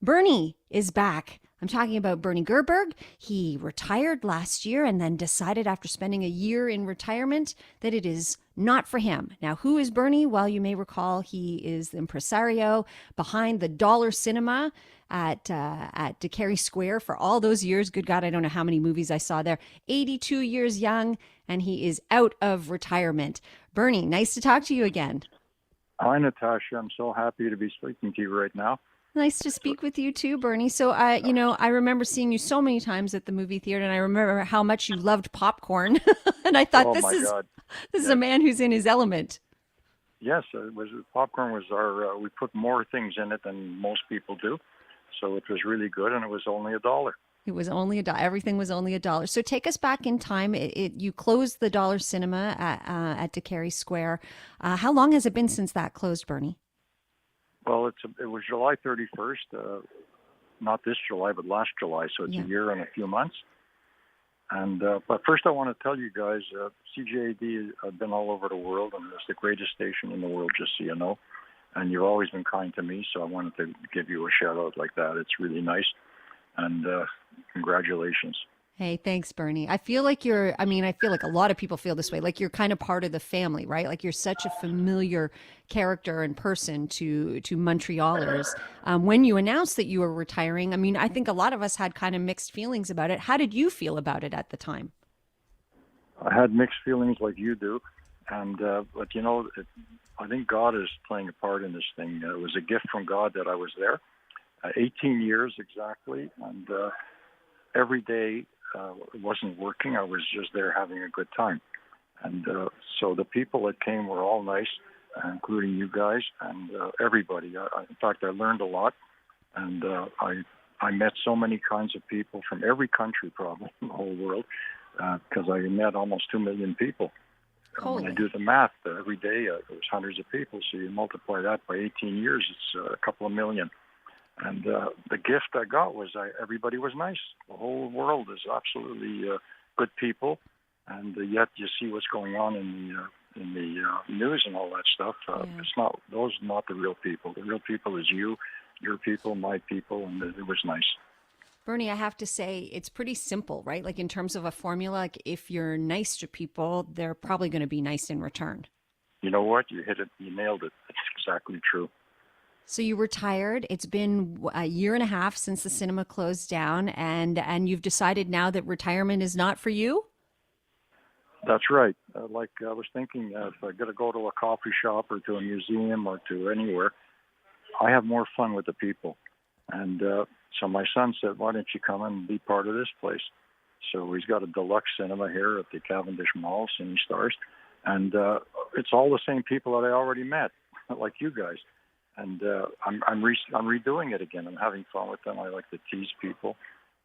Bernie is back. I'm talking about Bernie Gurberg. He retired last year and then decided after spending a year in retirement that it is not for him. Now, who is Bernie? Well, you may recall he is the impresario behind the Dollar Cinema at DeCary Square for all those years. Good God, I don't know how many movies I saw there. 82 years young, and he is out of retirement. Bernie, nice to talk to you again. Hi, Natasha. I'm so happy to be speaking to you right now. Nice to speak with you too, Bernie. So, I remember seeing you so many times at the movie theater, and I remember how much you loved popcorn. And I thought, Oh this my is God. this is a Yes. man who's in his element. Yes, it was popcorn was our we put more things in it than most people do. So it was really good and it was only $1. It was only Everything was only $1. So take us back in time. You closed the Dollar Cinema at DeCary Square. How long has it been since that closed, Bernie? Well, it was July 31st, not this July, but last July, so it's Yeah. a year and a few months. And but first I want to tell you guys, CJAD have been all over the world and it's the greatest station in the world, just so you know. And you've always been kind to me, so I wanted to give you a shout out like that. It's really nice. And congratulations. Hey, thanks, Bernie. I feel like a lot of people feel this way. Like you're kind of part of the family, right? Like you're such a familiar character and person to Montrealers. When you announced that you were retiring, I think a lot of us had kind of mixed feelings about it. How did you feel about it at the time? I had mixed feelings like you do, and but I think God is playing a part in this thing. It was a gift from God that I was there, 18 years exactly, and every day it wasn't working. I was just there having a good time, and so the people that came were all nice, including you guys and everybody. In fact, I learned a lot, and I met so many kinds of people from every country, probably in the whole world, because I met almost 2 million people. When I Holy. do the math, every day it was hundreds of people. So you multiply that by 18 years, it's a couple of million. And the gift I got was everybody was nice. The whole world is absolutely good people, and yet you see what's going on in the news and all that stuff. Yeah. It's not those are not the real people. The real people is you, your people, my people, and it was nice. Bernie, I have to say it's pretty simple, right? Like in terms of a formula, like if you're nice to people, they're probably going to be nice in return. You know what? You hit it. You nailed it. It's exactly true. So you retired. It's been a year and a half since the cinema closed down, and you've decided now that retirement is not for you? That's right. Like I was thinking, if I got to go to a coffee shop or to a museum or to anywhere, I have more fun with the people. And so my son said, "Why don't you come and be part of this place?" So he's got a deluxe cinema here at the Cavendish Mall, Cine Stars, and it's all the same people that I already met, like you guys. And I'm redoing it again. I'm having fun with them. I like to tease people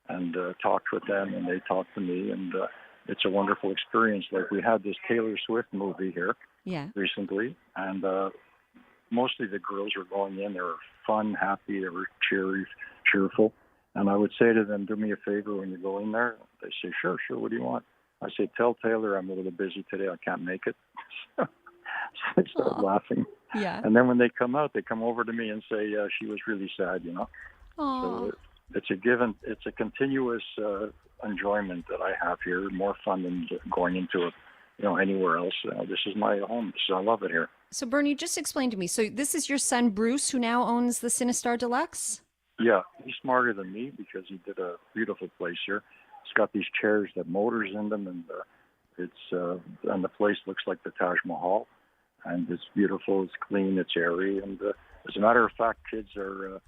and talk with them, and they talk to me, and it's a wonderful experience. Like we had this Taylor Swift movie here Yeah. recently, and mostly the girls were going in. They were fun, happy, they were cheerful. And I would say to them, "Do me a favor when you go in there." They say, "Sure, sure. What do you want?" I say, "Tell Taylor I'm a little busy today. I can't make it." So they start Aw. laughing. Yeah. And then when they come out, they come over to me and say she was really sad. Oh. So it's a continuous enjoyment that I have here, more fun than going into anywhere else. This is my home, so I love it here. So Bernie, just explain to me. So this is your son Bruce who now owns the Cinestar Deluxe? Yeah, he's smarter than me because he did a beautiful place here. It's got these chairs that motors in them, and and the place looks like the Taj Mahal, and it's beautiful, it's clean, it's airy, and as a matter of fact, kids are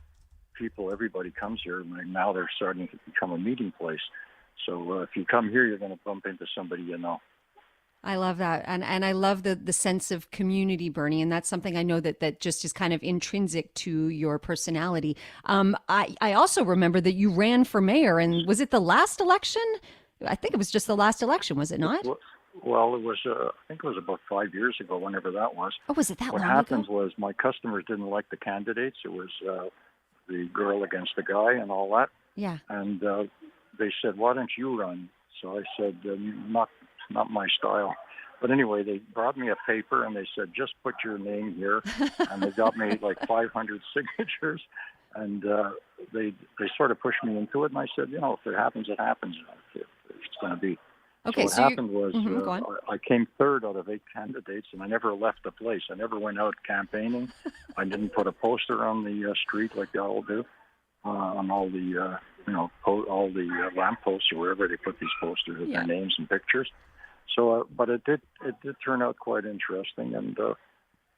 people. Everybody comes here, and now they're starting to become a meeting place. So if you come here, you're going to bump into somebody you know. I love that. And I love the sense of community, Bernie. And that's something I know that just is kind of intrinsic to your personality. I also remember that you ran for mayor, and was it the last election? I think it was just the last election, was it not? Well, it was. I think it was about 5 years ago, whenever that was. Oh, was it that What long happened ago? was my customers didn't like the candidates. It was the girl against the guy and all that. Yeah. And they said, "Why don't you run?" So I said, "Not my style." But anyway, they brought me a paper and they said, "Just put your name here," and they got me like 500 signatures. And they sort of pushed me into it, and I said, if it happens, it happens. If it's going to be. So Okay, what so happened was go on. I came third out of 8 candidates, and I never left the place. I never went out campaigning. I didn't put a poster on the street like they all do, on all the all the lamp posts or wherever they put these posters with their names and pictures. So, but it did turn out quite interesting, and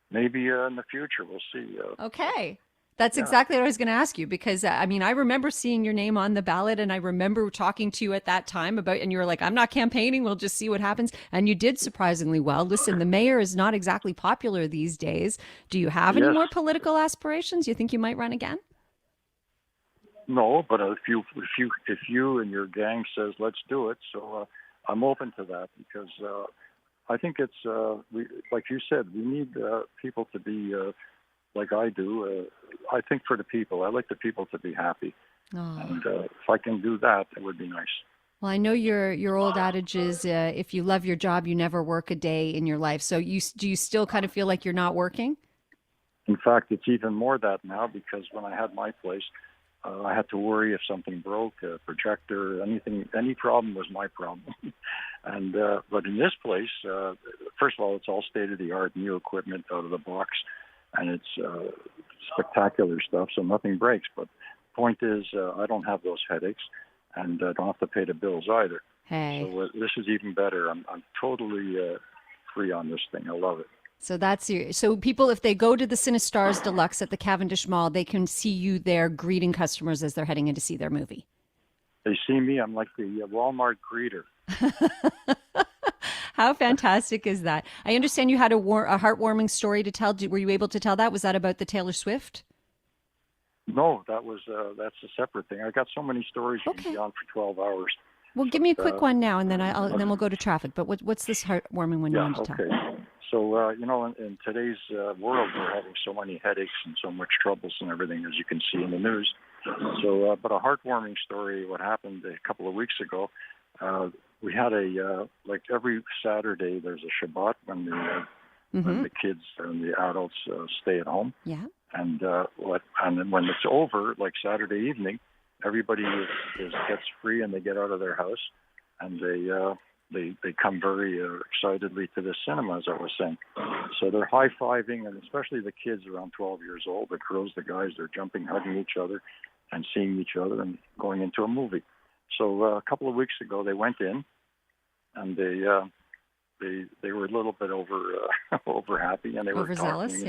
maybe in the future we'll see. Okay. That's exactly what I was going to ask you, because I remember seeing your name on the ballot, and I remember talking to you at that time and you were like, I'm not campaigning. We'll just see what happens. And you did surprisingly well. Listen, the mayor is not exactly popular these days. Do you have any more political aspirations? You think you might run again? No, but if you and your gang says let's do it, so I'm open to that, because I think it's like you said, we need people to be like I do. I think for the people. I like the people to be happy, and if I can do that, it would be nice. Well, I know your old adage is if you love your job, you never work a day in your life. So do you still kind of feel like you're not working? In fact, it's even more that now, because when I had my place, I had to worry if something broke, a projector, anything, any problem was my problem. And but in this place, first of all, it's all state-of-the-art, new equipment out of the box, and it's spectacular stuff, so nothing breaks. But the point is, I don't have those headaches, and I don't have to pay the bills either. Hey. So this is even better. I'm totally free on this thing. I love it. So people, if they go to the CineStars Deluxe at the Cavendish Mall, they can see you there greeting customers as they're heading in to see their movie. They see me. I'm like the Walmart greeter. How fantastic is that? I understand you had a heartwarming story to tell. Were you able to tell that? Was that about the Taylor Swift? No, that's a separate thing. I got so many stories you can be on for 12 hours. Well, give me a quick one now, and then and then we'll go to traffic. But what's this heartwarming one you want to tell? Okay. So, in today's world, we're having so many headaches and so much troubles and everything, as you can see in the news. So, but a heartwarming story, what happened a couple of weeks ago, we had like every Saturday, there's a Shabbat when the kids and the adults stay at home. Yeah. And then when it's over, like Saturday evening, everybody gets free and they get out of their house, and they come very excitedly to the cinema, as I was saying. So they're high-fiving, and especially the kids around 12 years old, the girls, the guys, they're jumping, hugging each other, and seeing each other and going into a movie. So a couple of weeks ago, they went in, and they were a little bit over happy, and they were overzealous,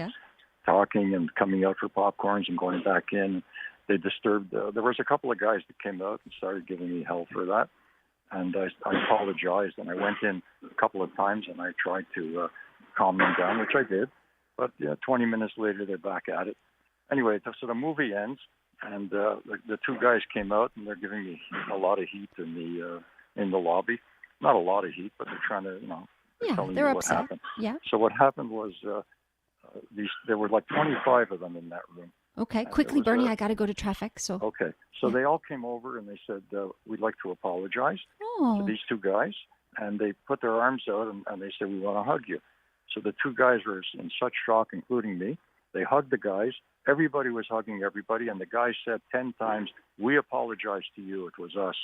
talking and coming out for popcorns and going back in. They disturbed. There was a couple of guys that came out and started giving me hell for that. And I apologized, and I went in a couple of times, and I tried to calm them down, which I did. But 20 minutes later, they're back at it. Anyway, so the movie ends, and the two guys came out, and they're giving me a lot of heat in the lobby. Not a lot of heat, but they're trying to, telling me what happened. Yeah. So what happened was there were like 25 of them in that room. Okay, quickly, Bernie, I got to go to traffic. So okay, so they all came over and they said, we'd like to apologize to these two guys. And they put their arms out and they said, we want to hug you. So the two guys were in such shock, including me. They hugged the guys. Everybody was hugging everybody. And the guy said 10 times, we apologize to you. It was us.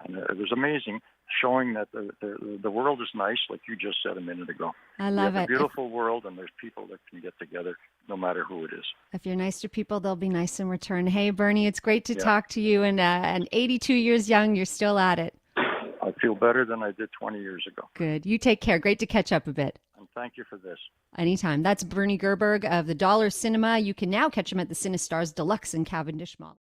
And it was amazing, showing that the world is nice, like you just said a minute ago. I love it. It's a beautiful world, and there's people that can get together no matter who it is. If you're nice to people, they'll be nice in return. Hey, Bernie, it's great to talk to you. And 82 years young, you're still at it. I feel better than I did 20 years ago. Good. You take care. Great to catch up a bit. And thank you for this. Anytime. That's Bernie Gurberg of the Dollar Cinema. You can now catch him at the CineStars Deluxe in Cavendish Mall.